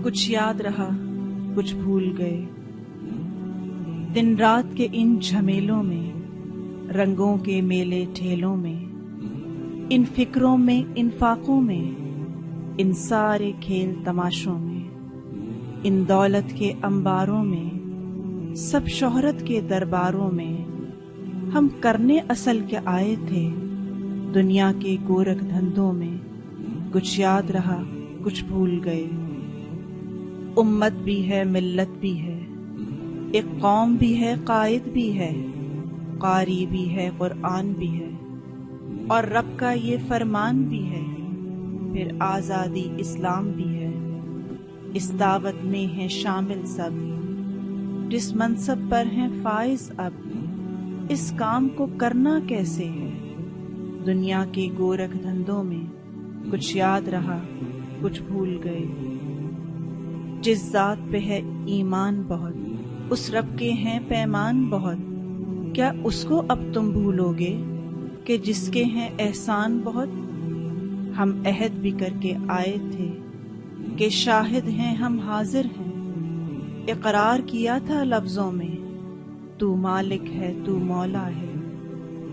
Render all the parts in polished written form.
کچھ یاد رہا کچھ بھول گئے، دن رات کے ان جھمیلوں میں، رنگوں کے میلے ٹھیلوں میں، ان فکروں میں، ان فاقوں میں، ان سارے کھیل تماشوں میں، ان دولت کے انباروں میں، سب شہرت کے درباروں میں، ہم کرنے اصل کے آئے تھے دنیا کے گورکھ دھندوں میں، کچھ یاد رہا کچھ بھول گئے۔ امت بھی ہے، ملت بھی ہے، ایک قوم بھی ہے، قائد بھی ہے، قاری بھی ہے، قرآن بھی ہے، اور رب کا یہ فرمان بھی ہے، پھر آزادی اسلام بھی ہے۔ اس دعوت میں ہیں شامل سب، جس منصب پر ہیں فائز اب، اس کام کو کرنا کیسے ہے دنیا کے گورکھ دھندوں میں، کچھ یاد رہا کچھ بھول گئے۔ جس ذات پہ ہے ایمان بہت، اس رب کے ہیں پیمان بہت، کیا اس کو اب تم بھولو گے کہ جس کے ہیں احسان بہت؟ ہم عہد بھی کر کے آئے تھے کہ شاہد ہیں ہم حاضر ہیں، اقرار کیا تھا لفظوں میں، تو مالک ہے تو مولا ہے،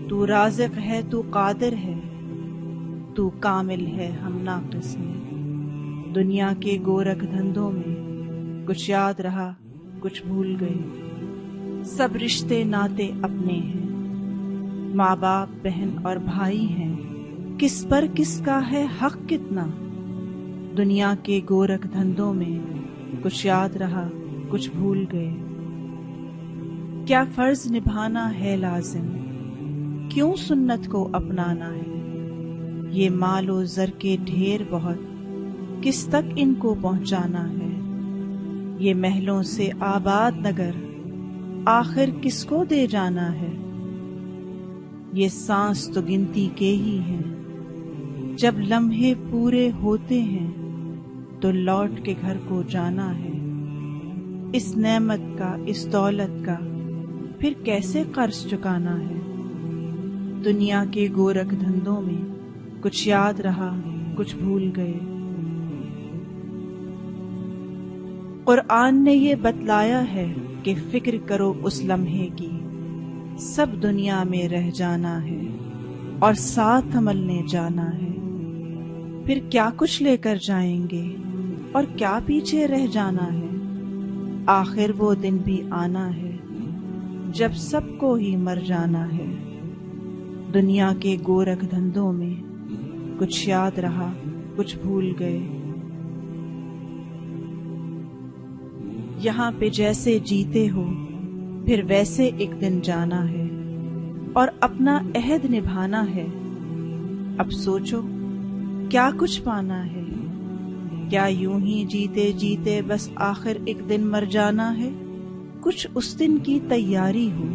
تو رازق ہے تو قادر ہے، تو کامل ہے ہم ناقص ہیں۔ دنیا کے گورکھ دھندوں میں کچھ یاد رہا کچھ بھول گئے۔ سب رشتے ناتے اپنے ہیں، ماں باپ بہن اور بھائی ہیں، کس پر کس کا ہے حق کتنا دنیا کے گورکھ دھندوں میں، کچھ یاد رہا کچھ بھول گئے۔ کیا فرض نبھانا ہے لازم، کیوں سنت کو اپنانا ہے، یہ مال و زر کے ڈھیر بہت، کس تک ان کو پہنچانا ہے، یہ محلوں سے آباد نگر آخر کس کو دے جانا ہے، یہ سانس تو گنتی کے ہی ہیں، جب لمحے پورے ہوتے ہیں تو لوٹ کے گھر کو جانا ہے۔ اس نعمت کا، اس دولت کا پھر کیسے قرض چکانا ہے دنیا کے گورکھ دھندوں میں، کچھ یاد رہا کچھ بھول گئے۔ قرآن نے یہ بتلایا ہے کہ فکر کرو اس لمحے کی، سب دنیا میں رہ جانا ہے اور ساتھ ملنے جانا ہے، پھر کیا کچھ لے کر جائیں گے اور کیا پیچھے رہ جانا ہے، آخر وہ دن بھی آنا ہے جب سب کو ہی مر جانا ہے۔ دنیا کے گورکھ دھندوں میں کچھ یاد رہا کچھ بھول گئے۔ یہاں پہ جیسے جیتے ہو پھر ویسے ایک دن جانا ہے اور اپنا عہد نبھانا ہے، اب سوچو کیا کچھ پانا ہے، کیا یوں ہی جیتے جیتے بس آخر ایک دن مر جانا ہے؟ کچھ اس دن کی تیاری ہو،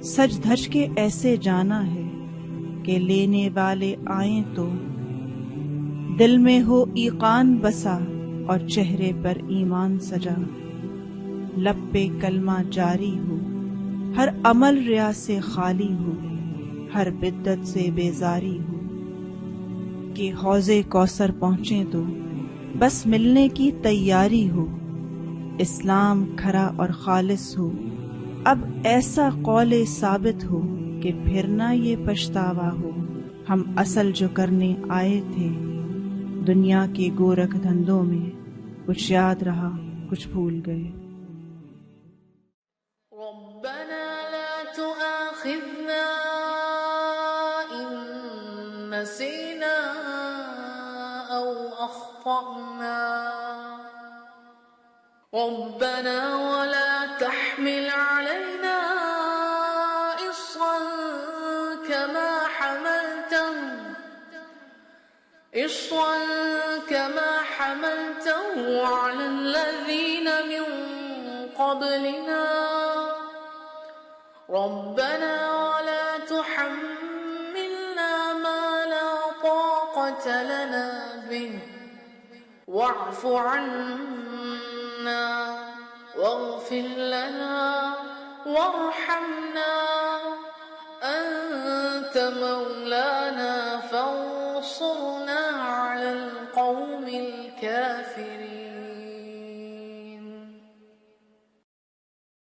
سج دھج کے ایسے جانا ہے کہ لینے والے آئیں تو دل میں ہو ایقان بسا اور چہرے پر ایمان سجا، لب پہ کلمہ جاری ہو، ہر عمل ریا سے خالی ہو، ہر بدعت سے بیزاری ہو، کہ حوض کوثر پہنچیں تو بس ملنے کی تیاری ہو، اسلام کھرا اور خالص ہو، اب ایسا قول ثابت ہو کہ پھر نہ یہ پچھتاوا ہو، ہم اصل جو کرنے آئے تھے دنیا کے گورکھ دھندوں میں، کچھ یاد رہا کچھ بھول گئے۔ ربنا لا تؤاخذنا إن نسينا أو أخطأنا ربنا ولا تحمل علينا إصرا كما حملته على الذين من قبلنا ربنا ولا تحملنا ما لا طاقة لنا به واعف عنا واغفر لنا وارحمنا أنت مولانا فانصرنا على القوم الكافرين۔